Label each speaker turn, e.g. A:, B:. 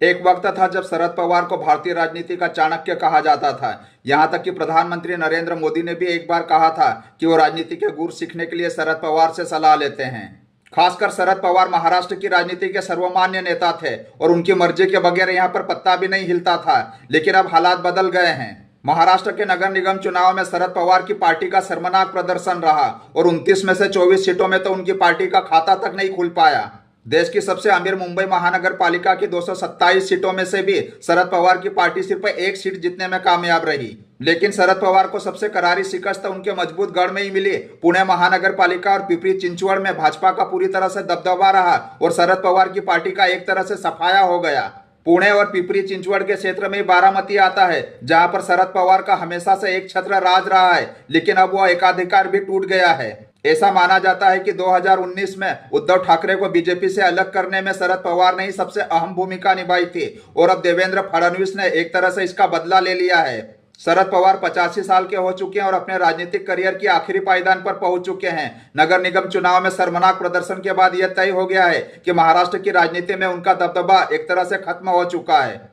A: एक वक्त था जब शरद पवार को भारतीय राजनीति का चाणक्य कहा जाता था। यहां तक कि प्रधानमंत्री नरेंद्र मोदी ने भी एक बार कहा था कि वो राजनीति के गुर सीखने के लिए शरद पवार से सलाह लेते हैं। खासकर शरद पवार महाराष्ट्र की राजनीति के सर्वमान्य नेता थे और उनकी मर्जी के बगैर यहां पर पत्ता भी नहीं हिलता था। लेकिन अब हालात बदल गए हैं। महाराष्ट्र के नगर निगम चुनाव में शरद पवार की पार्टी का शर्मनाक प्रदर्शन रहा और 29 में से 24 सीटों में तो उनकी पार्टी का खाता तक नहीं खुल पाया। देश की सबसे अमीर मुंबई महानगर पालिका की 227 सीटों में से भी शरद पवार की पार्टी सिर्फ एक सीट जीतने में कामयाब रही। लेकिन शरद पवार को सबसे करारी शिकस्त उनके मजबूत गढ़ में ही मिली। पुणे महानगर पालिका और पिपरी चिंचवड़ में भाजपा का पूरी तरह से दबदबा रहा और शरद पवार की पार्टी का एक तरह से सफाया हो गया। पुणे और पिपरी चिंचवड़ के क्षेत्र में बारामती आता है, जहां पर शरद पवार का हमेशा से एक छत्र राज रहा है, लेकिन अब वह एकाधिकार भी टूट गया है। ऐसा माना जाता है कि 2019 में उद्धव ठाकरे को बीजेपी से अलग करने में शरद पवार ने ही सबसे अहम भूमिका निभाई थी और अब देवेंद्र फडणवीस ने एक तरह से इसका बदला ले लिया है। शरद पवार 85 साल के हो चुके हैं और अपने राजनीतिक करियर की आखिरी पायदान पर पहुंच चुके हैं। नगर निगम चुनाव में शर्मनाक प्रदर्शन के बाद यह तय हो गया है कि महाराष्ट्र की राजनीति में उनका दबदबा एक तरह से खत्म हो चुका है।